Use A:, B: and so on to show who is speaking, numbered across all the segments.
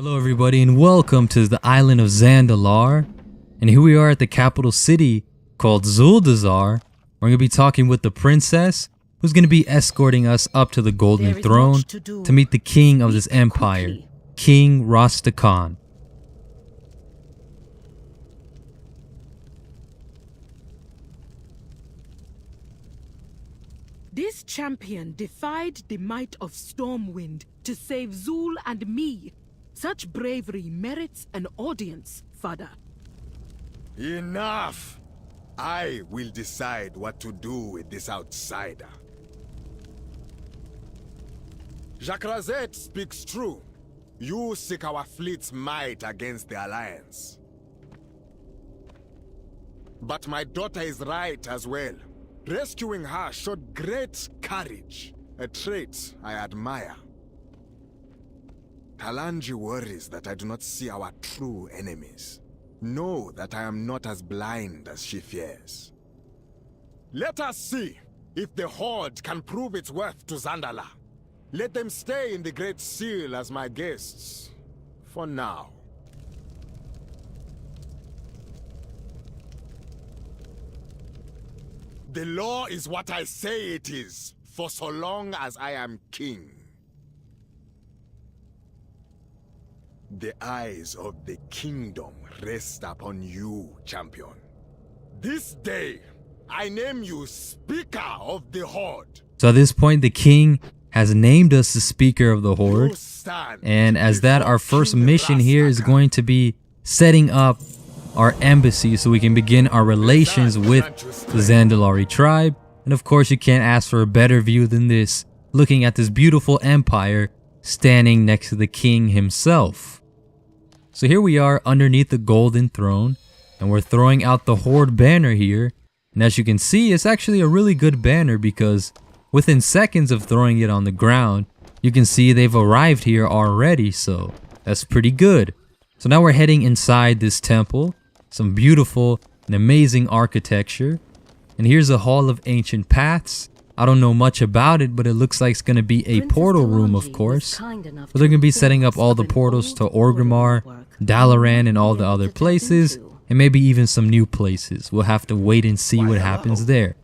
A: Hello everybody and welcome to the island of Zandalar. And here we are at the capital city called Zuldazar. We're going to be talking with the princess who's going to be escorting us up to the golden throne to meet the king of this empire, King Rastakhan.
B: This champion defied the might of Stormwind to save Zul and me. Such bravery merits an audience, Father.
C: Enough! I will decide what to do with this outsider. Jacrazet speaks true. You seek our fleet's might against the Alliance. But my daughter is right as well. Rescuing her showed great courage, a trait I admire. Talanji worries that I do not see our true enemies. Know that I am not as blind as she fears. Let us see if the Horde can prove its worth to Zandala. Let them stay in the Great Seal as my guests, for now. The law is what I say it is, for so long as I am king. The eyes of the kingdom rest upon you, champion. This day, I name you Speaker of the Horde.
A: So at this point, the king has named us the Speaker of the Horde. And as that, our first mission here is going to be setting up our embassy so we can begin our relations with the Zandalari tribe. And of course, you can't ask for a better view than this, looking at this beautiful empire standing next to the king himself. So here we are underneath the golden throne, and we're throwing out the Horde banner here. And as you can see, it's actually a really good banner because within seconds of throwing it on the ground, you can see they've arrived here already, so that's pretty good. So now we're heading inside this temple, some beautiful and amazing architecture. And here's a hall of ancient paths. I don't know much about it, but it looks like it's going to be a portal room, of course. But they're going to be setting up all the portals to Orgrimmar, Dalaran, and all the other places, and maybe even some new places. We'll have to wait and see what happens there.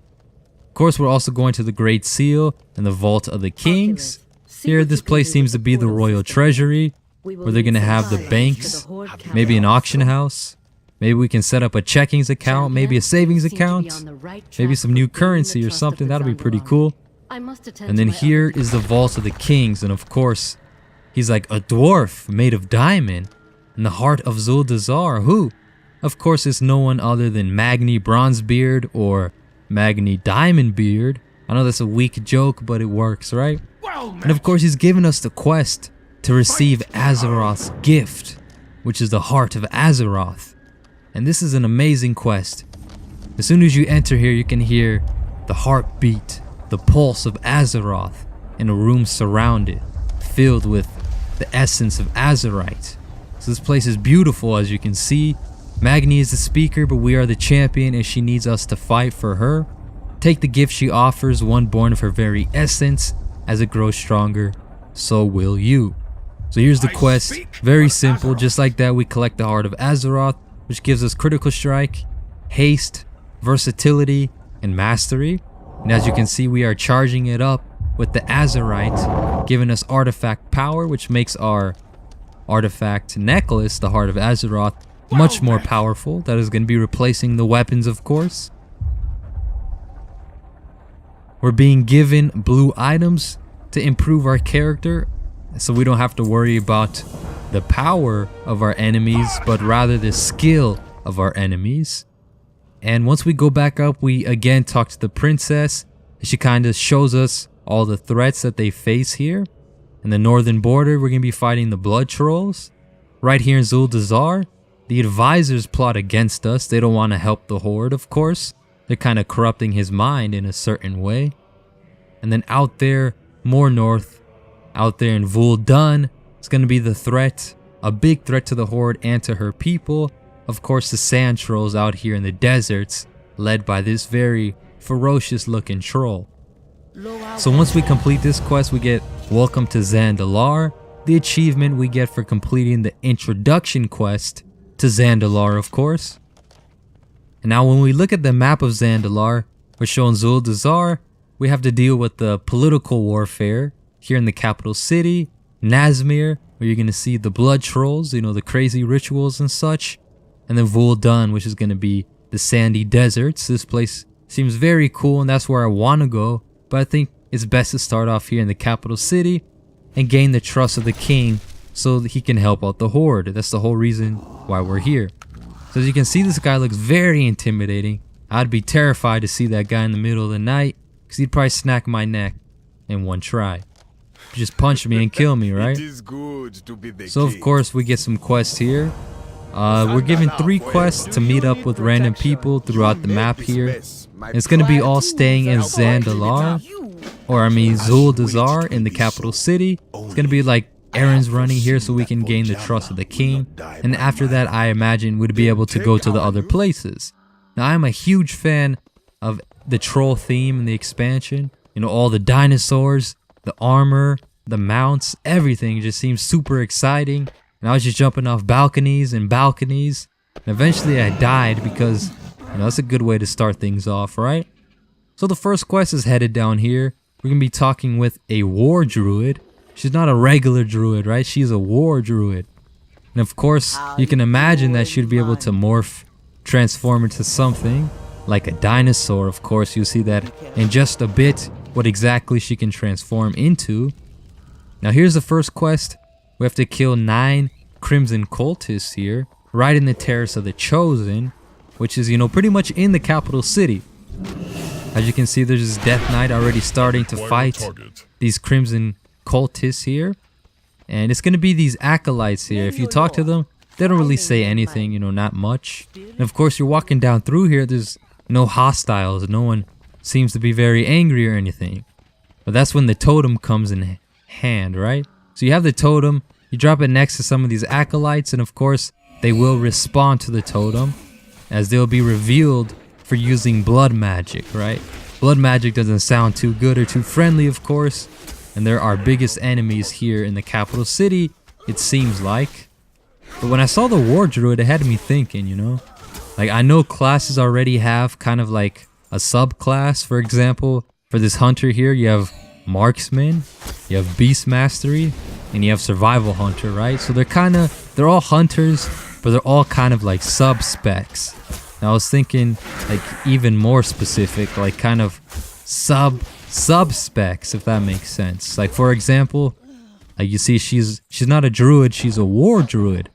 A: Of course, we're also going to the Great Seal and the Vault of the Kings. Here, this place seems to be the royal treasury, where they're going to have the banks, maybe an auction house. Maybe we can set up a checkings account, maybe a savings account, maybe some new currency or something. That'll be pretty cool. And then here is the Vault of the Kings, and of course, he's like a dwarf made of diamond in the heart of Zuldazar, who, of course, is no one other than Magni Bronzebeard or Magni Diamondbeard. I know that's a weak joke, but it works, right? And of course, he's given us the quest to receive Azeroth's gift, which is the Heart of Azeroth. And this is an amazing quest. As soon as you enter here, you can hear the heartbeat, the pulse of Azeroth in a room surrounded, filled with the essence of Azerite. So this place is beautiful, as you can see. Magni is the speaker, but we are the champion, and she needs us to fight for her. Take the gift she offers, one born of her very essence. As it grows stronger, so will you. So here's the quest. Very simple. Just like that, we collect the Heart of Azeroth, which gives us critical strike, haste, versatility, and mastery. And as you can see, we are charging it up with the Azerite, giving us artifact power, which makes our artifact necklace, the Heart of Azeroth, much more powerful. That is going to be replacing the weapons, of course. We're being given blue items to improve our character, so we don't have to worry about the power of our enemies, but rather the skill of our enemies. And once we go back up, we again talk to the princess. She kind of shows us all the threats that they face here. In the northern border, we're going to be fighting the blood trolls. Right here in Zuldazar, the advisors plot against us. They don't want to help the Horde, of course. They're kind of corrupting his mind in a certain way. And then out there, more north, out there in Vuldun, it's going to be the threat, a big threat to the Horde and to her people. Of course, the sand trolls out here in the deserts, led by this very ferocious looking troll. So once we complete this quest, we get welcome to Zandalar. the achievement we get for completing the introduction quest to Zandalar, of course. And now when we look at the map of Zandalar, we're shown Zuldazar. We have to deal with the political warfare here in the capital city, Nazmir, where you're going to see the blood trolls, you know, the crazy rituals and such. And then Vul'Dun, which is going to be the sandy deserts. This place seems very cool and that's where I want to go. But I think it's best to start off here in the capital city and gain the trust of the king so that he can help out the horde. That's the whole reason why we're here. So as you can see, this guy looks very intimidating. I'd be terrified to see that guy in the middle of the night because he'd probably snack my neck in one try. Just punch me and kill me, right?
C: It is good to be the
A: So of
C: king.
A: course we get some quests here. We're given 3 quests to meet up with random people throughout the map here. It's going to be all staying in Zandalar, or I mean Zuldazar in the capital city. It's going to be like errands running here so we can gain the trust of the king. And after that, I imagine we'd be able to go to the other places. Now I'm a huge fan of the troll theme in the expansion. You know, all the dinosaurs, the armor, the mounts, everything just seems super exciting. And I was just jumping off balconies and balconies. And eventually I died because, you know, that's a good way to start things off, right? So the first quest is headed down here. We're going to be talking with a war druid. She's not a regular druid, right? She's a war druid. And of course, you can imagine that she'd be able to morph, transform into something like a dinosaur. Of course, you'll see that in just a bit what exactly she can transform into. Now here's the first quest. We have to kill 9 Crimson Cultists here, right in the Terrace of the Chosen, which is, you know, pretty much in the capital city. As you can see, there's this Death Knight already starting to fight these Crimson Cultists here. And it's going to be these acolytes here. If you talk to them, they don't really say anything, you know, not much. And of course, you're walking down through here, there's no hostiles. No one seems to be very angry or anything. But that's when the totem comes in hand, right? So you have the totem, you drop it next to some of these acolytes, and of course, they will respond to the totem as they'll be revealed for using blood magic, right? Blood magic doesn't sound too good or too friendly, of course, and they're our biggest enemies here in the capital city, it seems like. But when I saw the war druid, it had me thinking, you know, like I know classes already have kind of like a subclass. For example, for this hunter here, you have marksman, you have beast mastery, and you have survival hunter, right? So they're all hunters, but they're all kind of like sub specs. And I was thinking like even more specific, like kind of sub specs, if that makes sense. Like for example, like you see she's not a druid, she's a war druid.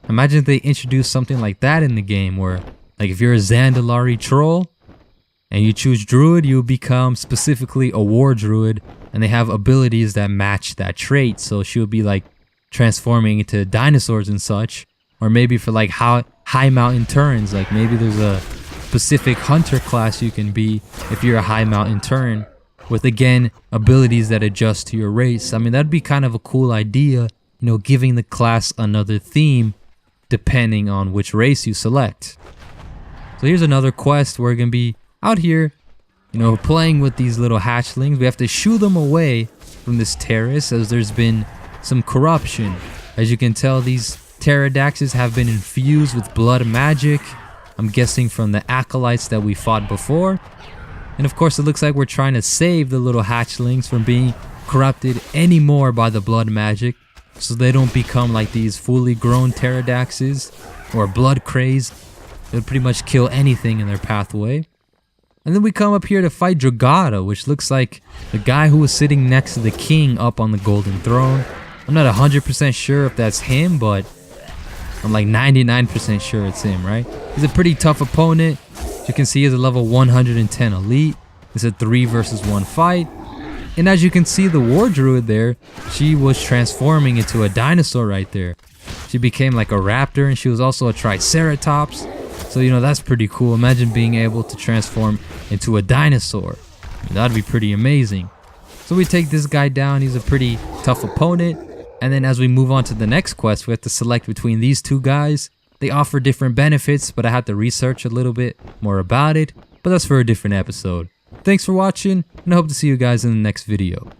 A: Imagine if they introduced something like that in the game where like if you're a Zandalari troll and you choose druid, you become specifically a war druid, and they have abilities that match that trait. So she'll be like transforming into dinosaurs and such. Or maybe for like high mountain turns, like maybe there's a specific hunter class you can be if you're a high mountain turn with, again, abilities that adjust to your race. I mean, that'd be kind of a cool idea, you know, giving the class another theme depending on which race you select. So here's another quest. We're going to be out here, you know, playing with these little hatchlings. We have to shoo them away from this terrace as there's been some corruption. As you can tell, these pterodaxes have been infused with blood magic. I'm guessing from the acolytes that we fought before. And of course, it looks like we're trying to save the little hatchlings from being corrupted anymore by the blood magic, so they don't become like these fully grown pterodaxes or blood crazed. They'll pretty much kill anything in their pathway. And then we come up here to fight Dragata, which looks like the guy who was sitting next to the king up on the golden throne. I'm not 100% sure if that's him, but I'm like 99% sure it's him, right? He's a pretty tough opponent. As you can see, he's a level 110 elite. It's a 3 versus 1 fight. And as you can see, the war druid there, she was transforming into a dinosaur right there. She became like a raptor, and she was also a triceratops. So, you know, that's pretty cool. Imagine being able to transform into a dinosaur. I mean, that'd be pretty amazing. So we take this guy down. He's a pretty tough opponent. And then as we move on to the next quest, we have to select between these two guys. They offer different benefits, but I had to research a little bit more about it. But that's for a different episode. Thanks for watching, and I hope to see you guys in the next video.